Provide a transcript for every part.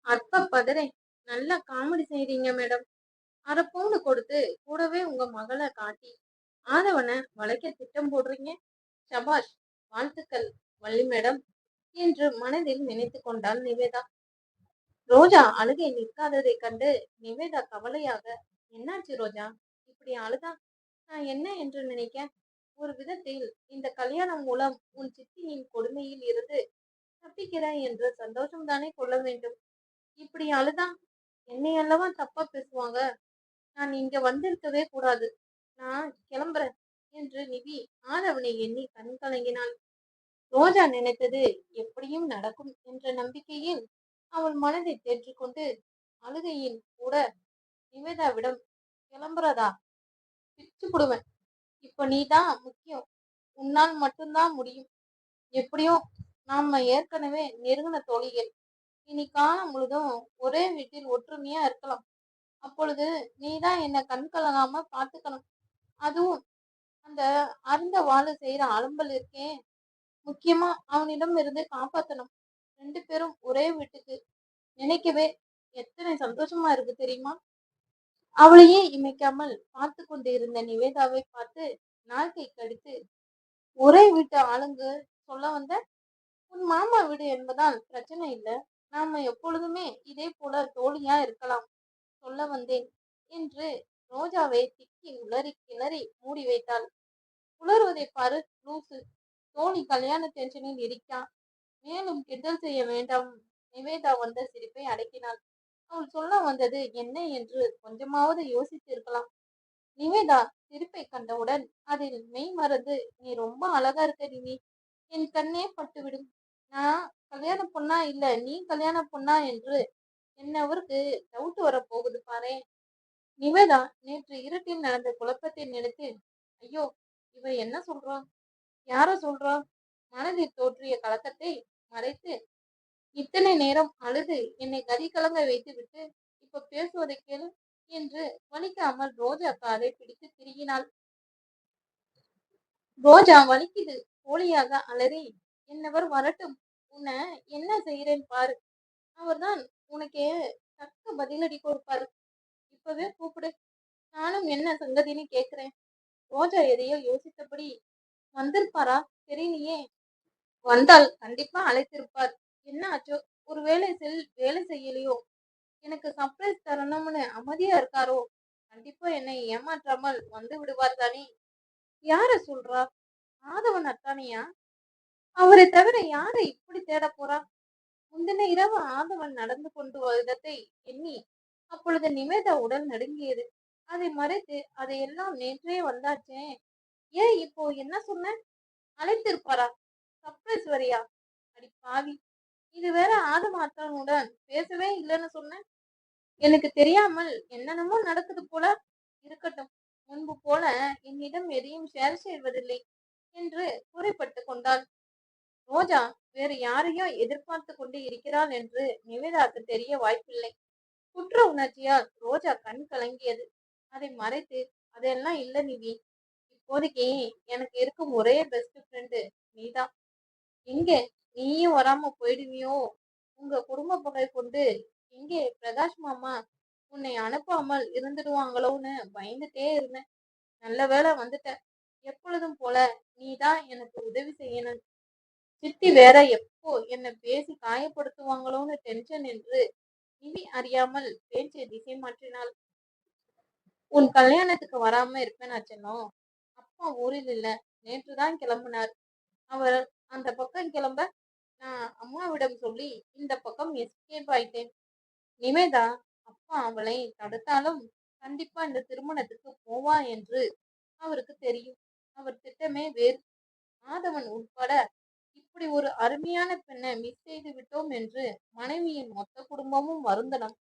அற்ப பதறேன். நல்லா காமெடி செய்றீங்க மேடம். 1/2 பவுண்டு கொடுத்து கூடவே உங்க மகள காட்டி ஆதவன வளைக்க திட்டம் போடுறீங்க. சபாஷ்! வாழ்த்துக்கள் வள்ளி மேடம் என்று மனதில் நினைத்துக் கொண்டாள் நிவேதா. ரோஜா அழுகை நிற்காததைக் கண்டு நிவேதா கவலையாக, என்னாச்சு ரோஜா? இப்படி அழுதா நான் என்ன என்று நினைக்க? ஒரு விதத்தில் இந்த கல்யாணம் மூலம் உன் சித்தியின் கொடுமையில் இருந்து தப்பிக்கிறாய் என்ற சந்தோஷம் தானே கொள்ள வேண்டும். இப்படி அழுதா என்னை அல்லவா தப்பா பேசுவாங்க. நான் இங்க வந்திருக்கவே கூடாது. நான் கிளம்புறேன் என்று நிவி ஆதவனை எண்ணி கண் கலங்கினாள். ரோஜா நினைத்தது எப்படியும் நடக்கும் என்ற நம்பிக்கையில் அவள் மனதை தேற்றிக்கொண்டு அழுகையில் கூட நிவேதாவிடம், கிளம்புறதா? பிச்சு புடுவேன். இப்ப நீதான் முக்கியம். உன்னால் மட்டும்தான் முடியும். எப்படியோ நாம ஏற்கனவே நெருங்கின தோழிகள். இனி காலம் முழுதும் ஒரே வீட்டில் ஒற்றுமையா இருக்கலாம். அப்பொழுது நீதான் என்ன கண் கலங்காம பாத்துக்கணும். அதுவும் அந்த அருந்த வாழ செய்யற அலம்பல் இருக்கே, முக்கியமா அவனிடம் இருந்து காப்பாத்தணும். 2 பேரும் ஒரே வீட்டுக்கு. நினைக்கவே எத்தனை சந்தோஷமா இருக்கு தெரியுமா? அவளையே இமைக்காமல் பார்த்து கொண்டு இருந்த நிவேதாவை பார்த்து நாக்கை கடித்து, ஒரே வீட்டு ஆளுங்க சொல்ல வந்த? உன் மாமா வீடு என்பதால் பிரச்சனை இல்ல. நாம எப்பொழுதுமே இதே போல தோழியா இருக்கலாம் சொல்ல வந்தேன் என்று ரோஜாவை திக்கி உளறி கிளறி மூடி வைத்தாள். உளறுவதை பாரு லூசு. தோழி கல்யாண டென்ஷனில் இருக்கா. மேலும் கிண்டல் செய்ய வேண்டாம். நிவேதா வந்த சிரிப்பை அடக்கினாள். அவள் சொல்ல வந்தது என்ன என்று கொஞ்சமாவது யோசித்து இருக்கலாம். நிவேதா சிரிப்பை கண்டவுடன் அதில் மெய் மறந்து, நீ ரொம்ப அழகா இருக்க நிவி. என் கண்ணே பட்டுவிடும். நான் கல்யாண பொண்ணா இல்ல நீ கல்யாண பொண்ணா என்று என்னவருக்கு டவுட் வர போகுது பாரே. நிவேதா நேற்று இருட்டில் நடந்த குழப்பத்தை நினைத்து, ஐயோ இவ என்ன சொல்றா, யார சொல்றா, மனதில் தோற்றிய கலக்கத்தை மறைத்து, இத்தனை நேரம் அழுது என்னை கதி கலங்க வைத்து விட்டு இப்ப பேசுவதை கேளு என்று வலிக்காமல் ரோஜா காதை பிடித்து திருகினாள். ரோஜா வலிக்குது போலியாக அலறி, என்னவர் வரட்டும், உன்னை என்ன செய்யறேன் பாரு. அவர்தான் உனக்கே தக்க பதிலடி கொடுப்பாரு. இப்பவே கூப்பிடு. நானும் என்ன சங்கதின்னு கேக்குறேன். ரோஜா எதையோ யோசித்தபடி, வந்திருப்பாரா தெரியலையே. வந்தால் கண்டிப்பா அழைத்திருப்பார். என்ன ஆச்சோ? ஒரு வேலை செய்யலையோ? எனக்கு சர்ப்ரைஸ் தரணும்னு அமைதியா இருக்காரோ? கண்டிப்பா என்னை ஏமாற்றாமல் வந்து விடுவார் தானே. யார சொல்றா? ஆதவன் அத்தானையா? அவரை தவிர யாரை இப்படி தேட போறா? முந்தின இரவு ஆதவன் நடந்து கொண்டு விதத்தை எண்ணி அப்பொழுது நிவேதா உடல் நடுங்கியது. அதை மறைத்து அதையெல்லாம் நேற்றே வந்தாச்சே. ஏன் இப்போ என்ன சொன்ன? அழைத்திருப்பாரா? சர்ப்ரைஸ் வரியா? அடி பாவி, இது வேற ஆதமாத்தானுடன் பேசவே இல்லைன்னு சொன்ன. எனக்கு தெரியாமல் என்னென்னமோ நடக்குது போல. இருக்கட்டும், முன்பு போல என்னிடம் எதையும் ஷேர் செய்வதில்லை என்று குறைப்பட்டு கொண்டாள். ரோஜா வேறு யாரையோ எதிர்பார்த்து கொண்டு இருக்கிறாள் என்று நிவேதாக்கு தெரிய வாய்ப்பில்லை. குற்ற உணர்ச்சியால் ரோஜா கண் கலங்கியது. அதை மறைத்து, அதெல்லாம் இல்ல நிவி. இப்போதைக்கு எனக்கு இருக்கும் ஒரே பெஸ்ட் ஃப்ரெண்டு நீதான். எங்கே நீயும் வராம போயிடுவியோ? உங்க குடும்ப பகை கொண்டு எங்கே பிரகாஷ் மாமா உன்னை அனுப்பாமல் இருந்துடுவாங்களோன்னு பயந்துட்டே இருந்தேன். நல்ல வேளை வந்துட்ட. எப்பொழுதும் போல நீதான் எனக்கு உதவி செய்யணும். சித்தி வேற எப்போ என்ன பேசி காயப்படுத்துவாங்களோன்னு டென்ஷன் என்று நிவி அறியாமல் பேச்சை திசை மாற்றினாள். உன் கல்யாணத்துக்கு வராம இருப்பேனாச்சனோ? அப்பா ஊரில் இல்ல, நேற்றுதான் கிளம்பினார். அவர் அந்த பக்கம் கிளம்ப நான் அம்மாவிடம் சொல்லி இந்த பக்கம் எஸ்கேப் ஆயிட்டேன். நிவேதா அப்பா அவளை தடுத்தாலும் கண்டிப்பா இந்த திருமணத்துக்கு போவா என்று அவருக்கு தெரியும். அவர் திட்டமே வேறு. ஆதவன் உட்பட இப்படி ஒரு அருமையான பெண்ணை மிஸ் செய்து விட்டோம் என்று மனைவியின் மொத்த குடும்பமும் வருந்தனம்.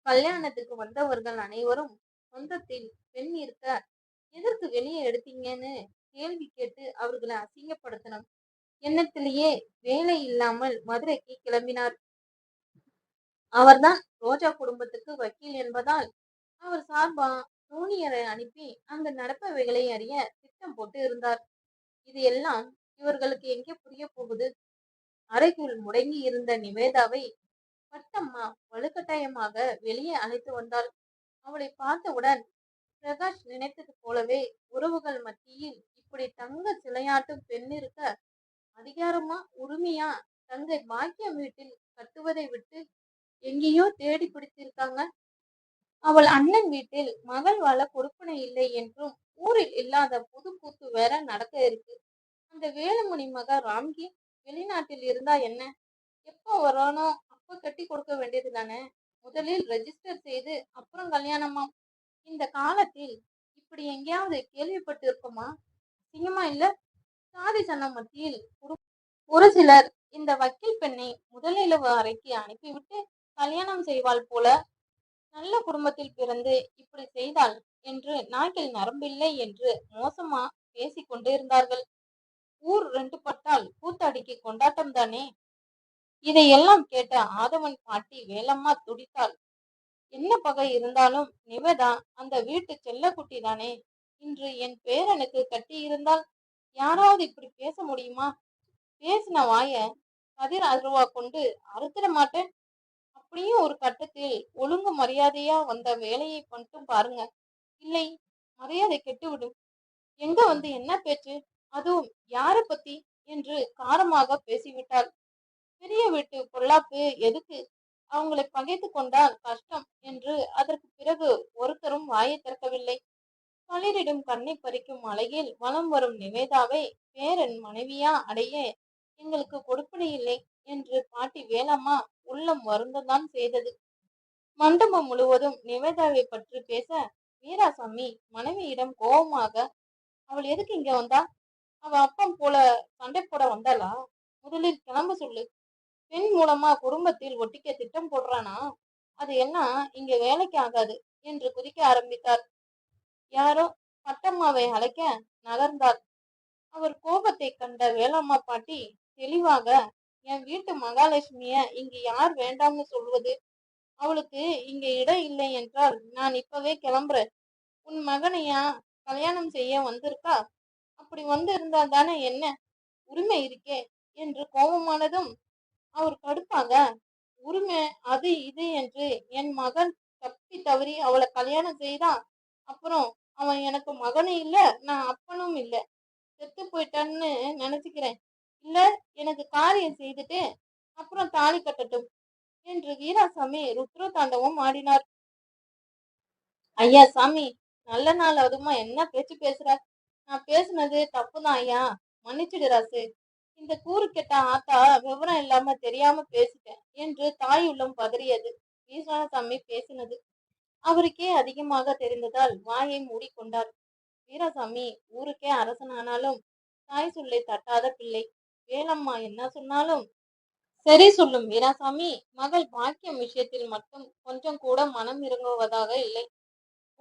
கல்யாணத்துக்கு வந்தவர்கள் அனைவரும் சொந்தத்தில் பெண் இருக்க எதற்கு வெளியே எடுத்தீங்கன்னு கேள்வி கேட்டு அவர்களை அசிங்கப்படுத்தணும் எண்ணத்திலேயே வேலை இல்லாமல் மதுரைக்கு கிளம்பினார். அவர்தான் ரோஜா குடும்பத்துக்கு வக்கீல் என்பதால் அவர் சார்பா ஜூனியரை அனுப்பி அங்கு நடப்பவைகளை அறிய திட்டம் போட்டு இருந்தார். இது எல்லாம் இவர்களுக்கு எங்கே புரிய போகுது? அறைக்குள் முடங்கி இருந்த நிவேதாவை பட்டம்மா வலுக்கட்டாயமாக வெளியே அழைத்து வந்தாள். அவளை பார்த்தவுடன் பிரகாஷ் நினைத்தது போலவே உறவுகள் மத்தியில் இப்படி தங்க சிலையாட்டும் பெண் இருக்க அதிகாரமா உரிமையா தங்கை பாக்கியம் வீட்டில் கட்டுவதை விட்டு எங்கேயோ தேடி பிடித்திருக்காங்க. அவள் அண்ணன் வீட்டில் மகள் வாழ கொடுப்பனை இல்லை என்றும் ஊரில் இல்லாத புது கூத்து வேற நடக்க இருக்கு. அந்த வேலுமணி மக ராம்கி வெளிநாட்டில் இருந்தா என்ன, எப்போ வரானோ அப்ப கட்டி கொடுக்க வேண்டியது தானே. முதலில் ரெஜிஸ்டர் செய்து அப்புறம் கல்யாணமாம். இந்த காலத்தில் இப்படி எங்கேயாவது கேள்விப்பட்டு இருக்கோமா? சிங்கமா இல்ல. சாதி சன்னம் மத்தியில் ஒரு சிலர் இந்த வக்கீல் பெண்ணை முதலிரவு அறைக்கு அனுப்பிவிட்டு கல்யாணம் செய்வாள் போல. நல்ல குடும்பத்தில் பிறந்து இப்படி செய்தாள் என்று நாக்கில் நரம்பில்லை என்று மோசமா பேசிக் கொண்டிருந்தார்கள். ஊர் ரெண்டு பட்டால் கூத்தாடிக்கு கொண்டாட்டம் தானே. இதையெல்லாம் கேட்ட ஆதவன் பாட்டி வேலம்மா துடித்தாள். என்ன பகை இருந்தாலும் நிவேதா அந்த வீட்டு செல்லக்குட்டி தானே. இன்று என் பேரனுக்கு கட்டியிருந்தால் யாராவது இப்படி பேச முடியுமா? பேசின வாய கதிர் அருவா கொண்டு அறுத்திட மாட்டேன். அப்படியும் ஒரு கட்டத்தில் ஒழுங்கு மரியாதையா வந்த வேலையை மட்டும் பாருங்க, இல்லை மரியாதை கெட்டுவிடும். எங்க வந்து என்ன பேச்சு, அதுவும் யாரை பத்தி என்று காரமாக பேசிவிட்டாள். பெரிய வீட்டு பொல்லாப்பு எதுக்கு, அவங்களை பகைத்து கொண்டால் கஷ்டம் என்று அதற்கு பிறகு ஒருத்தரும் வாயை திறக்கவில்லை. களிரிடும் கண்ணை பறிக்கும் அழகில் வலம் வரும் நிவேதாவை பேரன் மனைவியா அடைய எங்களுக்கு கொடுப்பனை இல்லை என்று பாட்டி வேலம்மா உள்ளம் வருந்ததான் செய்தது. மண்டபம் முழுவதும் நிவேதாவை பற்றி பேச வீராசாமி மனைவியிடம் கோபமாக, அவள் எதுக்கு இங்க வந்தா? அவ அப்பம் போல சண்டை போட வந்தாளா? முதலில் கிளம்ப சொல்லு. பெண் மூலமா குடும்பத்தில் ஒட்டிக்க திட்டம் போடுறானா? அது எல்லாம் இங்க வேலைக்கு ஆகாது என்று குதிக்க ஆரம்பித்தார். யாரோ பட்டம்மாவை அழைக்க நகர்ந்தார். அவர் கோபத்தை கண்ட வேலம்மா பாட்டி தெளிவாக, என் வீட்டு மகாலட்சுமிய இங்கு யார் வேண்டாம்னு சொல்வது? அவளுக்கு இங்க இடம் இல்லை என்றால் நான் இப்பவே கிளம்புறேன். உன் மகனையா கல்யாணம் செய்ய வந்திருக்கா? அப்படி வந்து இருந்தா தானே என்ன உரிமை இருக்கே என்று கோபமானதும் அவர் கடுப்பாக, உரிமை அது இது என்று என் மகன் தப்பி தவறி அவளை கல்யாணம் செய்தா அப்புறம் அவன் எனக்கு மகனும் இல்ல, நான் அப்பனும் இல்ல, செத்து போயிட்டான்னு நினைச்சுக்கிறேன். இல்ல எனக்கு காரியம் செய்துட்டு அப்புறம் தாலி கட்டட்டும் என்று வீராசாமி ருத்ர தாண்டவம் ஆடினார். ஐயா சாமி, நல்ல நாள் அதுமா என்ன பேச்சு பேசுற? நான் பேசுனது தப்புதான் ஐயா, மன்னிச்சிடு ராசு. இந்த கூறு கெட்ட ஆத்தா விவரம் இல்லாம தெரியாம பேசிட்டேன் என்று தாய் உள்ளம் பதறியது. வீராசாமி பேசினது அவருக்கே அதிகமாக தெரிந்ததால் வாயை மூடிக்கொண்டார். வீராசாமி ஊருக்கே அரசனானாலும் தாய் சொல்லை தட்டாத பிள்ளை. வேலம்மா என்ன சொன்னாலும் சரி சொல்லும் வீராசாமி மகள் பாக்கியம் விஷயத்தில் மட்டும் கொஞ்சம் கூட மனம் இறங்குவதாக இல்லை.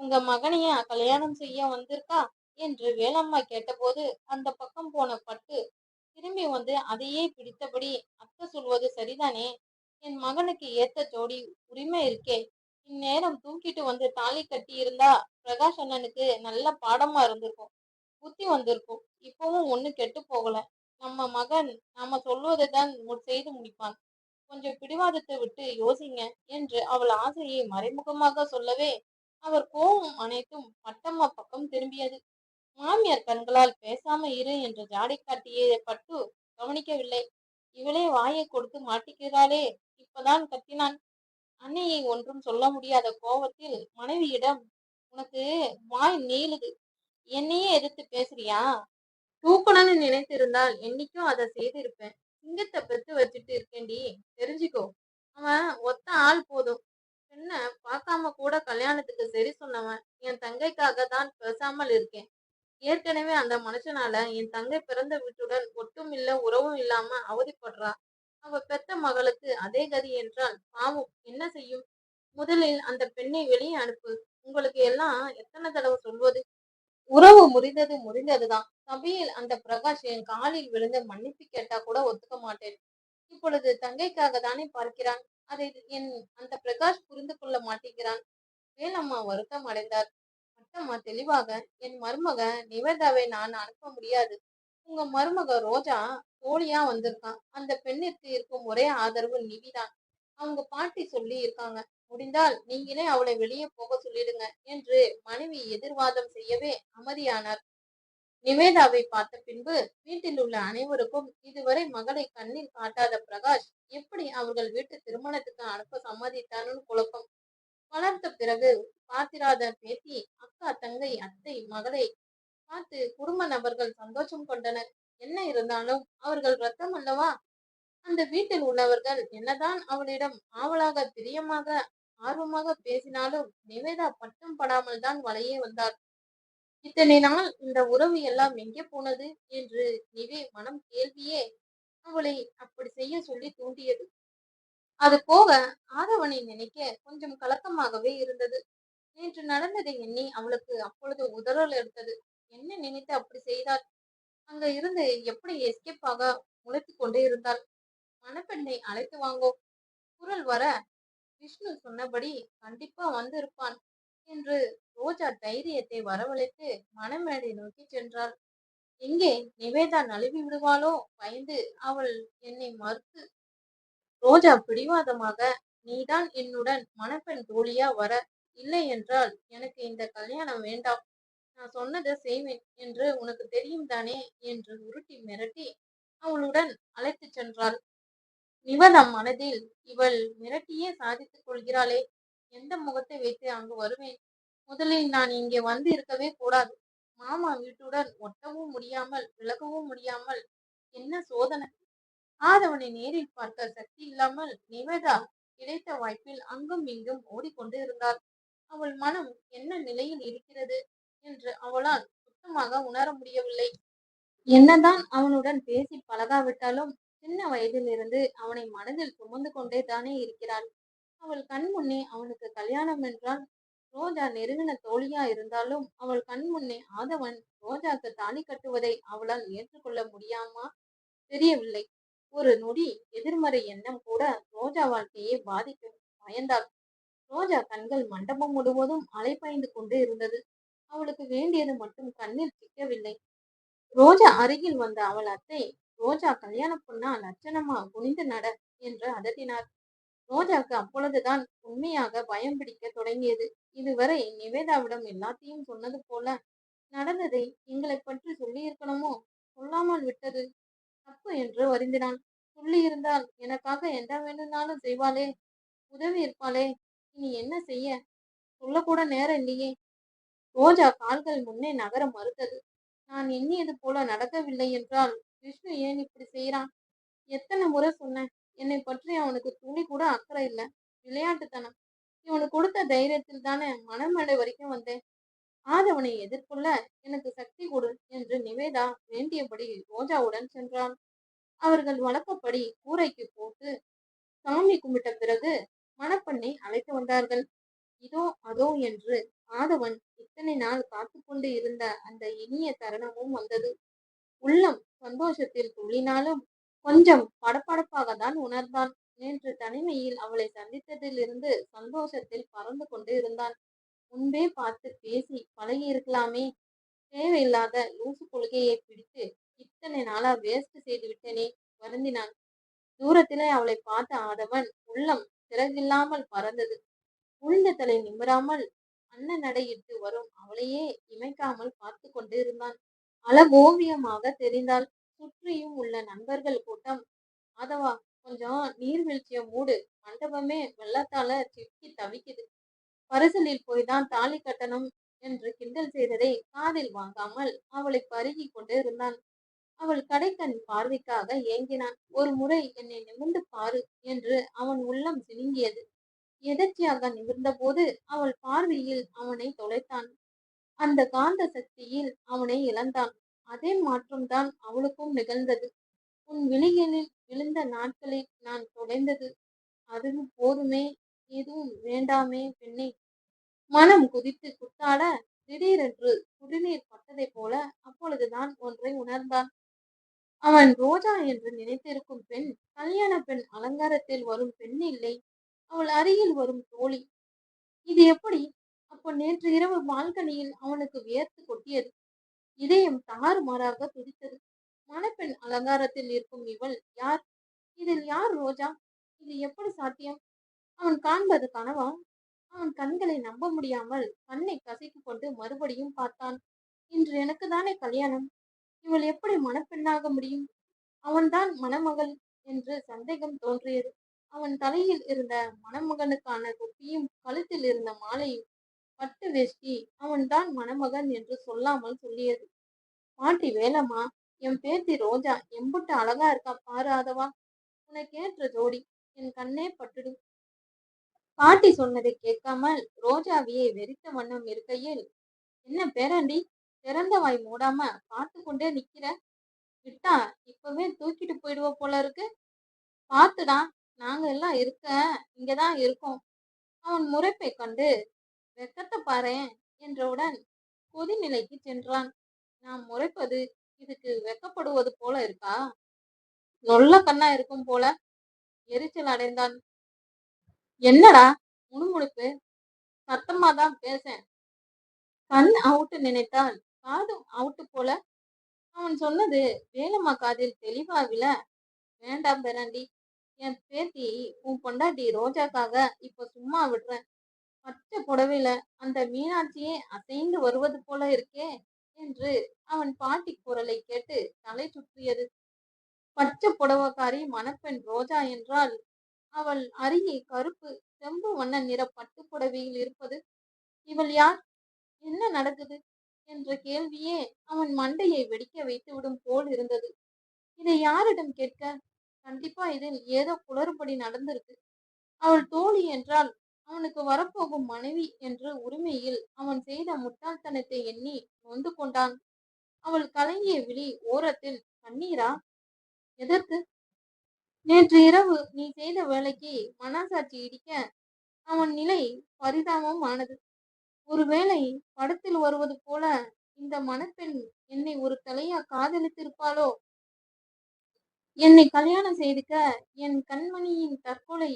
உங்க மகனைய கல்யாணம் செய்ய வந்திருக்கா என்று வேலம்மா கேட்டபோது அந்த பக்கம் போன பட்டு திரும்பி வந்து அதையே பிடித்தபடி, அத்தை சொல்வது சரிதானே, என் மகனுக்கு ஏத்த ஜோடி உரிமை இருக்கே. இந்நேரம் தூக்கிட்டு வந்து தாலி கட்டி இருந்தா பிரகாஷ் அண்ணனுக்கு நல்ல பாடமா இருந்திருக்கும், புத்தி வந்திருக்கும். இப்பவும் ஒண்ணு கெட்டு போகல. நம்ம மகன் நாம சொல்வதைதான் செய்து முடிப்பான். கொஞ்சம் பிடிவாதத்தை விட்டு யோசிங்க என்று அவள் ஆசையை மறைமுகமாக சொல்லவே அவர் கோபம் அனைத்தும் பட்டம்மா பக்கம் திரும்பியது. மாமியார் கண்களால் பேசாம இரு என்று ஜாடை காட்டிய பட்டு கவனிக்கவில்லை. இவளே வாயை கொடுத்து மாட்டிக்கிறாளே. இப்பதான் கத்தினான். அன்னையை ஒன்றும் சொல்ல முடியாத கோபத்தில் மனைவியிடம், உனக்கு வாய் நீளுது, என்னையே எதிர்த்து பேசுறியா? தூக்கணும்னு நினைத்திருந்தால் என்னைக்கும் அதை செய்திருப்பேன். சிங்கத்தை பெத்து வச்சுட்டு இருக்கேன்டி, தெரிஞ்சுக்கோ. அவன் ஒத்த ஆள் போதும். என்ன பார்க்காம கூட கல்யாணத்துக்கு சரி சொன்னவன். என் தங்கைக்காக தான் பேசாமல் இருக்கேன். ஏற்கனவே அந்த மனுஷனால என் தங்கை பிறந்த வீட்டுடன் ஒட்டும் இல்ல உறவும் இல்லாம அவதிப்படுறா. அவ பெத்த மகளுக்கு அதே கதி என்றால் பாவம் என்ன செய்யும்? முதலில் அந்த பெண்ணை வெளியே அனுப்பு. உங்களுக்கு எல்லாம் எத்தனை தடவை சொல்வது? உறவு முறிந்தது முறிந்ததுதான். சபையில் அந்த பிரகாஷ் என் காலில் விழுந்து மன்னிப்பு கேட்டா கூட ஒத்துக்க மாட்டேன். இப்பொழுது தங்கைக்காக தானே பார்க்கிறான். அதை என் அந்த பிரகாஷ் புரிந்து கொள்ள மாட்டேங்கிறான். வேலம்மா வருத்தம் அடைந்தார். பட்டம்மா தெளிவாக, என் மருமக நிவேதாவை நான் அனுப்ப முடியாது. உங்க மருமக ரோஜா தோழியா வந்திருக்கான். அந்த பெண்ணிற்கு இருக்கும் ஒரே ஆதரவு நிவிதான். அவங்க பாட்டி சொல்லி இருக்காங்க. முடிந்தால் நீங்களே அவளை வெளியே போக சொல்லிடுங்க என்று மனைவி எதிர்வாதம் செய்யவே அமைதியானார். நிவேதாவை பார்த்த பின்பு வீட்டில் உள்ள அனைவருக்கும் இதுவரை மகளை கண்ணில் காட்டாத பிரகாஷ் எப்படி அவர்கள் வீட்டு திருமணத்துக்கு அனுப்ப சம்மதித்தான்னு குழப்பம். வளர்த்த பிறகு பார்த்திராத பேத்தி, அக்கா, தங்கை, அத்தை மகளை பார்த்து குடும்ப நபர்கள் சந்தோஷம் கொண்டனர். என்ன இருந்தாலும் அவர்கள் ரத்தம் அல்லவா? அந்த வீட்டில் உள்ளவர்கள் என்னதான் அவளிடம் ஆவலாக, பிரியமாக, ஆர்வமாக பேசினாலும் நிவேதா பட்டும் படாமல் தான் வலையே வந்தாள். இத்தனை நாள் இந்த உறவு எல்லாம் எங்கே போனது என்று நிவே மனம் கேள்வியே அவளை அப்படி செய்ய சொல்லி தூண்டியது. அது போக ஆதவனை நினைக்க கொஞ்சம் கலக்கமாகவே இருந்தது. நேற்று நடந்ததை எண்ணி அவளுக்கு அப்பொழுது உதறல் எடுத்தது. என்ன நினைத்து அப்படி செய்தாள்? அங்க இருந்து எப்படி எஸ்கேப் ஆக முளைத்து கொண்டே இருந்தாள். மணப்பெண்ணை அழைத்து வாங்கோ. குரல் வர விஷ்ணு சொன்னபடி கண்டிப்பா வந்திருப்பான் என்று ரோஜா தைரியத்தை வரவழைத்து மணமேடை நோக்கி சென்றாள். எங்கே நிவேதா நழுவி விடுவாளோ பயந்து அவள் என்னை மறுத்து. ரோஜா பிடிவாதமாக, நீதான் என்னுடன் மணப்பெண் தோழியா வர, இல்லை என்றால் எனக்கு இந்த கல்யாணம் வேண்டாம், நான் சொன்னதை செய்வேன் என்று உனக்கு தெரியும் தானே என்று உருட்டி மிரட்டி அவளுடன் அழைத்து சென்றாள். நிவேதா மனதில் இவள் மிரட்டியே சாதித்துக் கொள்கிறாளே, எந்த முகத்தை வைத்து அங்கு வருவேன்? முதலில் நான் இங்கே வந்து இருக்கவே கூடாது. மாமா வீட்டுடன் ஒட்டவும் முடியாமல் விலகவும் முடியாமல் என்ன சோதனை! ஆதவனை நேரில் பார்க்க சக்தி இல்லாமல் நிவேதா கிடைத்த வாய்ப்பில் அங்கும் இங்கும் ஓடிக்கொண்டு இருந்தாள். அவள் மனம் என்ன நிலையில் இருக்கிறது என்று அவளால் சுத்தமாக உணர முடியவில்லை. என்னதான் அவனுடன் பேசி பழகாவிட்டாலும் சின்ன வயதிலிருந்து அவனை மனதில் சுமந்து கொண்டே தானே இருக்கிறாள். அவள் கண் முன்னே அவனுக்கு கல்யாணம் என்றால் ரோஜா நெருங்கின தோழியா இருந்தாலும் அவள் கண் முன்னே ஆதவன் ரோஜாக்கு தாலி கட்டுவதை அவளால் ஏற்றுக்கொள்ள முடியாமா தெரியவில்லை. ஒரு நொடி எதிர்மறை எண்ணம் கூட ரோஜா வாழ்க்கையை பாதிக்கும் பயந்தாள். ரோஜா கண்கள் மண்டபம் முழுவதும் அலைபாய்ந்து கொண்டு இருந்தது. அவளுக்கு வேண்டியது மட்டும் கண்ணில் சிக்கவில்லை. ரோஜா அருகில் வந்த அவள் அத்தை, ரோஜா கல்யாண பொண்ணா லட்சணமா குனிந்து நட என்று அதட்டினார். ரோஜாக்கு அப்பொழுதுதான் உண்மையாக பயம் பிடிக்க தொடங்கியது. இதுவரை நிவேதாவிடம் எல்லாத்தையும் சொன்னது போல நடந்ததை எங்களை பற்றி சொல்லியிருக்கணுமோ, சொல்லாமல் விட்டது தப்பு என்று வருந்தினான். சொல்லியிருந்தால் எனக்காக எந்த வேணும்னாலும் செய்வாளே, உதவி இருப்பாளே. இனி என்ன செய்ய? சொல்லக்கூட நேரம் இல்லையே. ரோஜா கால்கள் முன்னே நகர மறுத்தது. நான் எண்ணியது போல நடக்கவில்லை என்றால் விஷ்ணு ஏன் இப்படி செய்யறான்? எத்தனை முறை சொன்னேன், என்னை பற்றி அவனுக்கு துளி கூட அக்கறை இல்லை, விளையாட்டுத்தனம். இவனுக்கு கொடுத்த தைரியத்தில் தானே மணமேடை வரைக்கும் வந்தேன். ஆதவனை எதிர்கொள்ள எனக்கு சக்தி கொடு என்று நிவேதா வேண்டியபடி ரோஜாவுடன் சென்றான். அவர்கள் வழக்கப்படி கூரைக்கு போட்டு சாமி கும்பிட்ட பிறகு மணப்பெண்ணை அழைத்து வந்தார்கள். இதோ அதோ என்று ஆதவன் இத்தனை நாள் காத்து கொண்டு இருந்த அந்த இனிய தருணமும் வந்தது. உள்ளம் சந்தோஷத்தில் துள்ளினாலும் கொஞ்சம் படபடப்பாக தான் உணர்ந்தான். நேற்று தனிமையில் அவளை சந்தித்ததிலிருந்து சந்தோஷத்தில் பறந்து கொண்டு இருந்தான். முன்பே பார்த்து பேசி பழகி இருக்கலாமே, தேவையில்லாத லூசு கொள்கையை பிடித்து இத்தனை நாளா வேஸ்ட் செய்து விட்டேனே, வருந்தினான். தூரத்திலே அவளை பார்த்த ஆதவன் உள்ளம் சிறகில்லாமல் பறந்தது. உளுந்த தலை நிமிராமல் அன்ன நடையிட்டு வரும் அவளையே இமைக்காமல் பார்த்து கொண்டு இருந்தான். அழகோவியமாக தெரிந்தாள். சுற்றியும் உள்ள நண்பர்கள் கூட்டம், ஆதவா கொஞ்சம் நீர்வீழ்ச்சிய மூடு, மண்டபமே வெள்ளத்தால சிக்கி தவிக்குது, பரிசலில் போய்தான் தாலி கட்டணும் என்று கிண்டல் செய்ததை காதில் வாங்காமல் அவளை பருகி கொண்டு இருந்தான். அவள் கடைக்கண் பார்வைக்காக ஏங்கினான். ஒரு முறை என்னை நிமிர்ந்து பாரு என்று அவன் உள்ளம் சினுங்கியது. எதர்ச்சியாக நிமிர்ந்த போது அவள் பார்வையில் அவனை தொலைத்தான். அந்த காந்த சக்தியில் அவனை இழந்தான். அதே மாற்றம்தான் அவளுக்கும் நிகழ்ந்தது. உன் விழிகளில் விழுந்த நாட்களில் நான் தொலைந்தது அதுவும் போதுமே, எதுவும் வேண்டாமே பெண்ணே. மனம் குதித்து குத்தாட திடீரென்று குடிநீர் பட்டதை போல அப்பொழுதுதான் ஒன்றை உணர்ந்தான். அவன் ரோஜா என்று நினைத்திருக்கும் பெண் கல்யாண பெண் அலங்காரத்தில் வரும் பெண் இல்லை, அவள் அருகில் வரும் தோழி. இது எப்படி? அப்போ நேற்று இரவு பால்கனியில் அவனுக்கு வியர்த்து கொட்டியது. இதயம் தாறுமாறாக துடித்தது. மணப்பெண் அலங்காரத்தில் இருக்கும் இவள் யார்? இதில் யார் ரோஜா? இது எப்படி சாத்தியம்? அவன் காண்பது கனவா? அவன் கண்களை நம்ப முடியாமல் கண்ணை கசக்கிக் கொண்டு மறுபடியும் பார்த்தான். இன்று எனக்கு தானே கல்யாணம். இவள் எப்படி மணப்பெண்ணாக முடியும்? அவன்தான் மணமகள் என்று சந்தேகம் தோன்றியது. அவன் தலையில் இருந்த மணமகனுக்கான தொப்பியும் கழுத்தில் இருந்த மாலையும் பட்டு வேஷ்டி அவன்தான் மணமகன் என்று சொல்லாமல் சொல்லியது. பாட்டி வேலம்மா, என் பேத்தி ரோஜா எம்புட்டு அழகா இருக்கா பாரு ஆதவா. உனக்கேற்ற ஜோடி. என் கண்ணே பட்டுடும். பாட்டி சொன்னதை கேட்காமல் ரோஜாவியை வெறித்த வண்ணம் இருக்கையில், என்ன பேராண்டி, திறந்த வாய் மூடாம பார்த்து கொண்டே நிக்கிற? விட்டா இப்பவே தூக்கிட்டு போயிடுவ போல இருக்கு. பார்த்துடா, நாங்க எல்லாம் இருக்க இங்கதான் இருக்கோம். அவன் முறைப்பை கண்டு வெக்கத்தை பாரேன் என்றவுடன் கொதிநிலைக்கு சென்றான். நான் முறைப்பது இதுக்கு வெக்கப்படுவது போல இருக்கா? நொல்ல கண்ணா இருக்கும் போல. எரிச்சல் அடைந்தான். என்னடா முணுமுணுப்பு? சத்தமா தான் பேசேன். கண் அவுட்டு நினைத்தால் காதும் அவுட்டு போல. அவன் சொன்னது வேலம்மா காதில் தெளிவா விழ, வேண்டாம் பேராண்டி, என் பேத்தி உன் பொண்டாட்டி ரோஜாக்காக இப்ப சும்மா விடுறேன். பச்சை புடவையில அந்த மீனாட்சியே அசைந்து வருவது போல இருக்கே என்று அவன் பாட்டி குரலை கேட்டு தலை சுற்றியது. பச்சை புடவைக்காரி மணப்பெண் ரோஜா என்றால் அவள் அருகே கருப்பு செம்பு வண்ண நிற பட்டு புடவையில் இருப்பது இவள் யார்? என்ன நடக்குது என்ற கேள்வியே அவன் மண்டையை வெடிக்க வைத்துவிடும் போல் இருந்தது. இதை யாரிடம் கேட்க? கண்டிப்பா இதில் ஏதோ குளறுபடி நடந்திருக்கு. அவள் தோழி என்றால் அவனுக்கு வரப்போகும் மனைவி என்று உரிமையில் அவன் செய்த முட்டாள்தனத்தை எண்ணி நொந்து கொண்டான். அவள் கலங்கிய விழி ஓரத்தில் கண்ணீரா? எதற்கு? நேற்று இரவு நீ செய்த வேலைக்கு மனசாட்சி இடிக்க அவன் நிலை பரிதாபம் ஆனது. ஒருவேளை படத்தில் வருவது போல இந்த மணப்பெண் என்னை ஒரு தலையா காதலித்திருப்பாளோ? என்னை கல்யாணம் செய்துக்க என் கண்மணியின் தற்கொலை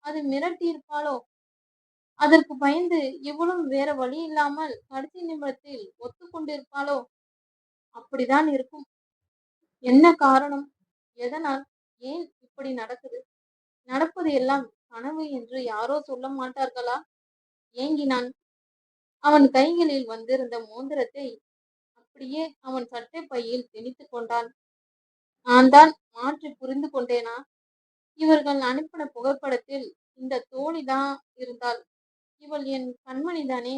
அது மிரட்டியிருப்பாளோ? அதற்கு பயந்து இவளும் வேற வழி இல்லாமல் கடைசி நிமிடத்தில் ஒத்துக்கொண்டிருப்பாளோ? அப்படிதான் இருக்கும். என்ன காரணம்? எதனால்? ஏன் இப்படி நடக்குது? நடப்பது எல்லாம் கனவு என்று யாரோ சொல்ல மாட்டார்களா? ஏங்கினான். அவன் கைகளில் வந்திருந்த மோதிரத்தை அப்படியே அவன் சட்டை பையில் திணித்து கொண்டான். நான் தான் மாற்றி புரிந்து கொண்டேனா? இவர்கள் அனுப்பின புகைப்படத்தில் இந்த தோழிதான் இருந்தாள். இவள் என் கண்மணிதானே?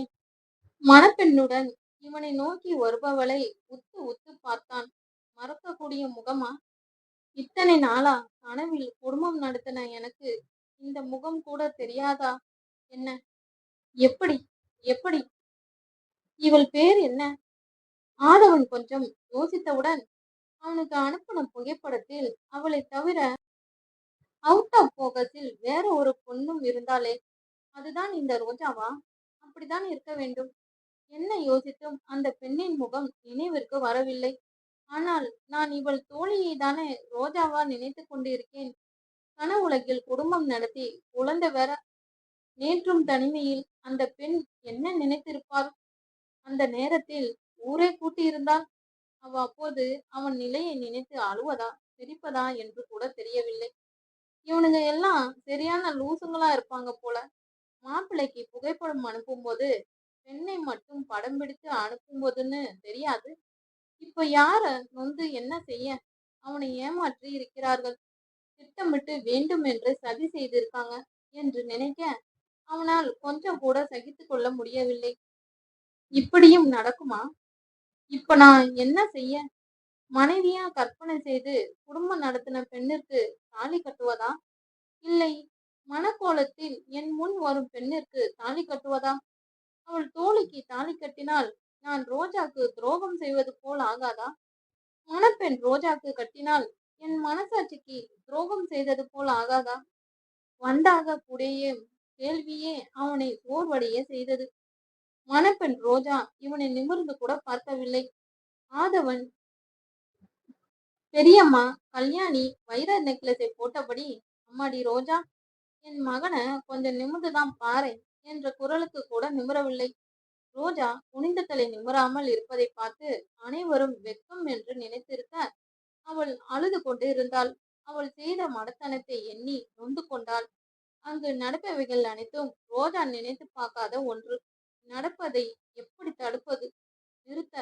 மணப்பெண்ணுடன் இவனை நோக்கி வருபவளை உத்து உத்து பார்த்தான். மறக்கக்கூடிய முகமா? இத்தனை நாளா கனவில் குடும்பம் நடத்தின எனக்கு இந்த முகம் கூட தெரியாதா என்ன? எப்படி எப்படி? இவள் பேர் என்ன? ஆதவன் கொஞ்சம் யோசித்தவுடன் அவனுக்கு அனுப்பின புகைப்படத்தில் அவளை தவிர அவுட் ஆஃப் போகஸில் வேற ஒரு பொண்ணும் இருந்தாளே, அதுதான் இந்த ரோஜாவா? அப்படித்தான் இருக்க வேண்டும். என்ன யோசித்தும் அந்த பெண்ணின் முகம் நினைவிற்கு வரவில்லை. ஆனால் நான் இவள் தோழியை தானே ரோஜாவா நினைத்து கொண்டிருக்கேன். கனவுலகில் குடும்பம் நடத்தி குழந்தை வேற. நேற்றும் தனிமையில் அந்த பெண் என்ன நினைத்திருப்பாள்? அந்த நேரத்தில் ஊரே கூட்டியிருந்தால் அவ அப்போது அவன் நிலையை நினைத்து அழுவதா சிரிப்பதா என்று கூட தெரியவில்லை. இவனுங்க எல்லாம் சரியான லூசுங்களா இருப்பாங்க போல. மாப்பிள்ளைக்கு புகைப்படம் அனுப்பும்போது பெண்ணை மட்டும் படம் பிடித்து அனுப்பும்போதுன்னு தெரியாது. இப்ப யார நொந்து என்ன செய்ய? அவனை ஏமாற்றி இருக்கிறார்கள். திட்டமிட்டு வேண்டும் என்று சதி செய்திருக்காங்க என்று நினைக்க அவனால் கொஞ்சம் கூட சகித்து கொள்ள முடியவில்லை. இப்படியும் நடக்குமா? இப்ப நான் என்ன செய்ய? மனைவியா கற்பனை செய்து குடும்பம் நடத்தின பெண்ணிற்கு தாலி கட்டுவதா? இல்லை, மனக்கோலத்தில் என் முன் வரும் பெண்ணிற்கு தாலி கட்டுவதா? அவள் தோழிக்கு தாலி கட்டினால் நான் ரோஜாக்கு துரோகம் செய்வது போல் ஆகாதா? மணப்பெண் ரோஜாக்கு கட்டினால் என் மனசாட்சிக்கு துரோகம் செய்தது போல் ஆகாதா? வண்டாக புடையும் கேள்வியே அவனை சோர்வடைய செய்தது. மணப்பெண் ரோஜா இவனை நிமிர்ந்து கூட பார்க்கவில்லை. ஆதவன் பெரியம்மா கல்யாணி வைர நெக்லஸை போட்டபடி, அம்மாடி ரோஜா, என் மகனை கொஞ்சம் நிமிர்ந்துதான் பாரேன் என்ற குரலுக்கு கூட நிமிரவில்லை. ரோஜா குனிந்த தலை நிமிராமல் இருப்பதை பார்த்து அனைவரும் வெட்கம் என்று நினைத்திருக்க அவள் அழுது கொண்டு இருந்தாள். அவள் செய்த மடத்தனத்தை எண்ணி நொந்து கொண்டாள். அங்கு நடப்பவைகள் அனைத்தும் ரோஜா நினைத்து பார்க்காத ஒன்று. நடப்பதை எப்படி தடுப்பது? நிறுத்த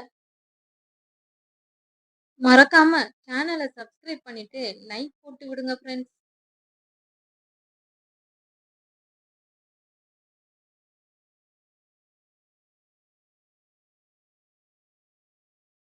மறக்காம சேனலை சப்ஸ்கிரைப் பண்ணிட்டு லைக் போட்டு விடுங்க ஃப்ரெண்ட்ஸ்.